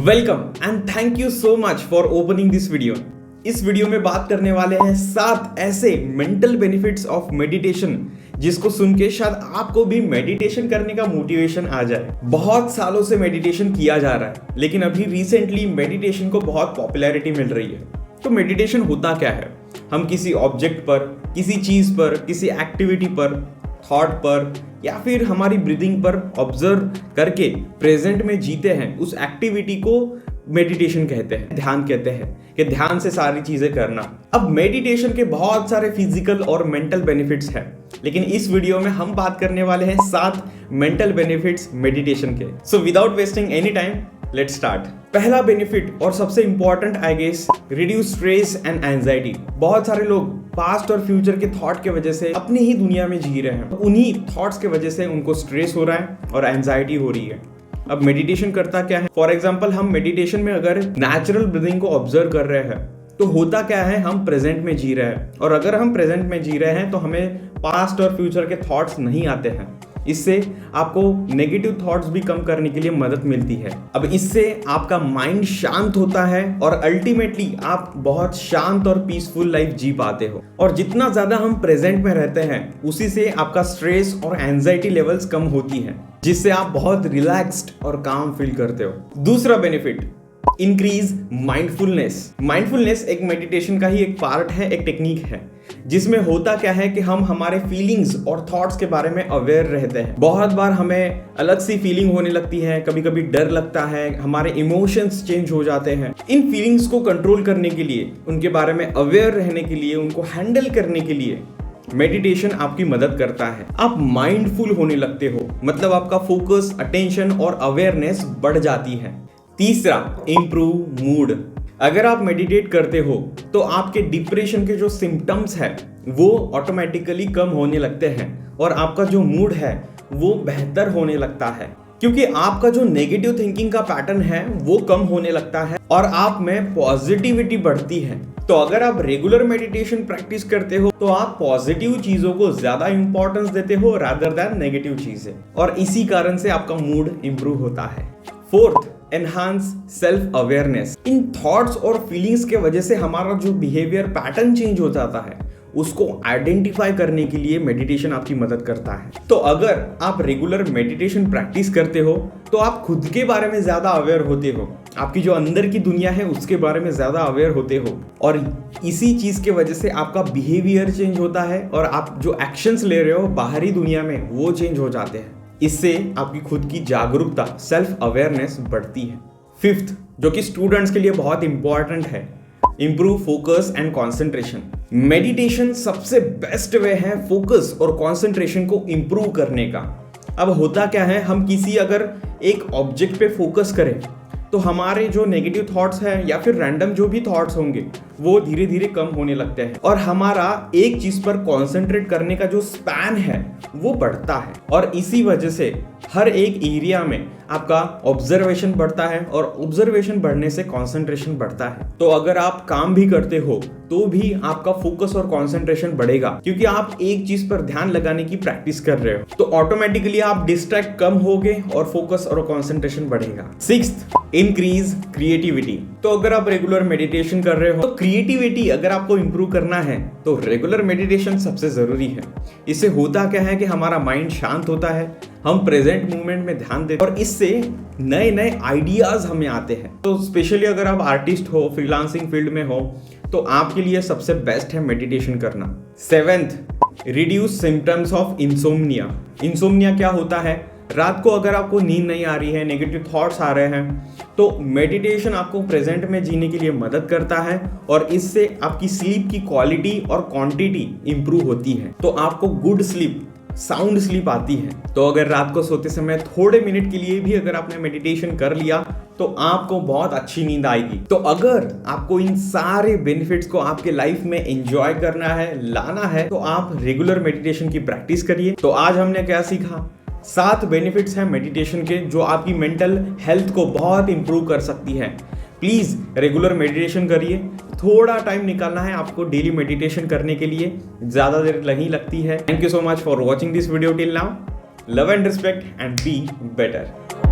Welcome and thank you so much for opening this video. इस video में बात करने वाले हैं 7 ऐसे मेंटल बेनिफिट्स ऑफ मेडिटेशन जिसको सुन के शायद आपको भी मेडिटेशन करने का मोटिवेशन आ जाए। बहुत सालों से मेडिटेशन किया जा रहा है, लेकिन अभी रिसेंटली मेडिटेशन को बहुत पॉपुलैरिटी मिल रही है। तो मेडिटेशन होता क्या है? हम किसी ऑब्जेक्ट पर, किसी चीज पर, किसी एक्टिविटी पर, थॉट पर या फिर हमारी ब्रीदिंग पर ऑब्जर्व करके प्रेजेंट में जीते हैं। उस एक्टिविटी को मेडिटेशन कहते हैं, ध्यान कहते हैं कि ध्यान से सारी चीजें करना। अब मेडिटेशन के बहुत सारे फिजिकल और मेंटल बेनिफिट्स हैं, लेकिन इस वीडियो में हम बात करने वाले हैं 7 मेंटल बेनिफिट्स मेडिटेशन के। So without wasting any time, let's start. पहला बेनिफिट और सबसे important I guess, reduce stress and anxiety. बहुत सारे लोग पास्ट और फ्यूचर के थॉट के वजह से अपनी ही दुनिया में जी रहे हैं। उन्हीं थॉट्स के वजह से उनको स्ट्रेस हो रहा है और एंजाइटी हो रही है। अब मेडिटेशन करता क्या है? फॉर एग्जाम्पल, हम मेडिटेशन में अगर नेचुरल ब्रीदिंग को ऑब्जर्व कर रहे हैं तो होता क्या है, हम प्रेजेंट में जी रहे हैं। और अगर हम प्रेजेंट में जी रहे हैं तो हमें पास्ट और फ्यूचर के थॉट्स नहीं आते हैं। इससे आपको नेगेटिव थॉट्स भी कम करने के लिए मदद मिलती है। अब इससे आपका माइंड शांत होता है और अल्टीमेटली आप बहुत शांत और पीसफुल लाइफ जी पाते हो। और जितना ज्यादा हम प्रेजेंट में रहते हैं, उसी से आपका स्ट्रेस और एंजाइटी लेवल्स कम होती है, जिससे आप बहुत रिलैक्स्ड और काम फील करते हो। दूसरा बेनिफिट, इंक्रीज माइंडफुलनेस। माइंडफुलनेस एक मेडिटेशन का ही एक पार्ट है, एक टेक्निक है, जिसमें होता क्या है कि हम हमारे फीलिंग्स और थॉट्स के बारे में अवेयर रहते हैं। बहुत बार हमें अलग सी फीलिंग होने लगती है, कभी कभी डर लगता है, हमारे इमोशंस चेंज हो जाते हैं। इन फीलिंग्स को कंट्रोल करने के लिए, उनके बारे में अवेयर रहने के लिए, उनको हैंडल करने के लिए मेडिटेशन आपकी मदद करता है। आप माइंडफुल होने लगते हो, मतलब आपका फोकस, अटेंशन और अवेयरनेस बढ़ जाती है। तीसरा, इंप्रूव मूड। अगर आप मेडिटेट करते हो तो आपके डिप्रेशन के जो सिम्टम्स है वो ऑटोमेटिकली कम होने लगते हैं और आपका जो मूड है वो बेहतर होने लगता है, क्योंकि आपका जो नेगेटिव थिंकिंग का पैटर्न है वो कम होने लगता है और आप में पॉजिटिविटी बढ़ती है। तो अगर आप रेगुलर मेडिटेशन प्रैक्टिस करते हो तो आप पॉजिटिव चीजों को ज्यादा इंपॉर्टेंस देते हो रादर देन नेगेटिव चीजें, और इसी कारण से आपका मूड इंप्रूव होता है। Fourth, enhance self awareness. इन थॉट्स और फीलिंग्स के वजह से हमारा जो बिहेवियर पैटर्न चेंज हो जाता है, उसको आइडेंटिफाई करने के लिए मेडिटेशन आपकी मदद करता है। तो अगर आप रेगुलर मेडिटेशन प्रैक्टिस करते हो तो आप खुद के बारे में ज्यादा अवेयर होते हो, आपकी जो अंदर की दुनिया है उसके बारे में ज्यादा अवेयर होते हो, और इसी चीज के वजह से आपका बिहेवियर चेंज होता है और आप जो एक्शंस ले रहे हो बाहरी दुनिया में वो चेंज हो जाते हैं। इससे आपकी खुद की जागरूकता, सेल्फ अवेयरनेस बढ़ती है। फिफ्थ, जो कि स्टूडेंट्स के लिए बहुत इंपॉर्टेंट है, improve focus and concentration. Meditation सबसे बेस्ट वे है फोकस और कंसंट्रेशन को इंप्रूव करने का। अब होता क्या है, हम किसी अगर एक ऑब्जेक्ट पे फोकस करें तो हमारे जो नेगेटिव थॉट्स हैं या फिर रैंडम जो भी थॉट्स होंगे वो धीरे धीरे कम होने लगते हैं और हमारा एक चीज पर कंसंट्रेट करने का जो स्पैन है वो बढ़ता है। और इसी वजह से हर एक एरिया में आपका ऑब्जर्वेशन बढ़ता है और ऑब्जर्वेशन बढ़ने से कंसंट्रेशन बढ़ता है। तो अगर आप काम भी करते हो तो भी आपका फोकस और कंसंट्रेशन बढ़ेगा, क्योंकि आप एक चीज पर ध्यान लगाने की प्रैक्टिस कर रहे हो। तो ऑटोमेटिकली आप डिस्ट्रैक्ट कम होगे और फोकस और कंसंट्रेशन बढ़ेगा। Sixth, increase creativity. तो अगर आप रेगुलर मेडिटेशन कर रहे हो तो क्रिएटिविटी अगर आपको इंप्रूव करना है तो रेगुलर मेडिटेशन सबसे जरूरी है। इससे होता क्या है कि हमारा माइंड शांत होता है, हम प्रेजेंट मोमेंट में ध्यान देते हैं और इससे नए नए आइडियाज हमें आते हैं। तो स्पेशली अगर आप आर्टिस्ट हो, फ्रीलांसिंग फील्ड में हो, तो आपके लिए सबसे बेस्ट है मेडिटेशन करना। Seventh, reduce symptoms of insomnia. Insomnia क्या होता है? रात को अगर आपको नींद नहीं आ रही है, नेगेटिव थॉट्स आ रहे हैं, तो मेडिटेशन आपको प्रेजेंट में जीने के लिए मदद करता है और इससे आपकी स्लीप की क्वालिटी और क्वांटिटी इंप्रूव होती है। तो आपको गुड स्लीप, साउंड स्लीप आती है। तो अगर रात को सोते समय थोड़े मिनट के लिए भी अगर आपने मेडिटेशन कर लिया तो आपको बहुत अच्छी नींद आएगी। तो अगर आपको इन सारे बेनिफिट्स को आपके लाइफ में एंजॉय करना है, लाना है, तो आप रेगुलर मेडिटेशन की प्रैक्टिस करिए। तो आज हमने क्या सीखा? 7 बेनिफिट्स हैं मेडिटेशन के जो आपकी मेंटल हेल्थ को बहुत इंप्रूव कर सकती है। प्लीज रेगुलर मेडिटेशन करिए। थोड़ा टाइम निकालना है आपको डेली मेडिटेशन करने के लिए, ज्यादा देर नहीं लगती है। Thank you so much for watching this video till now. Love and respect and be better.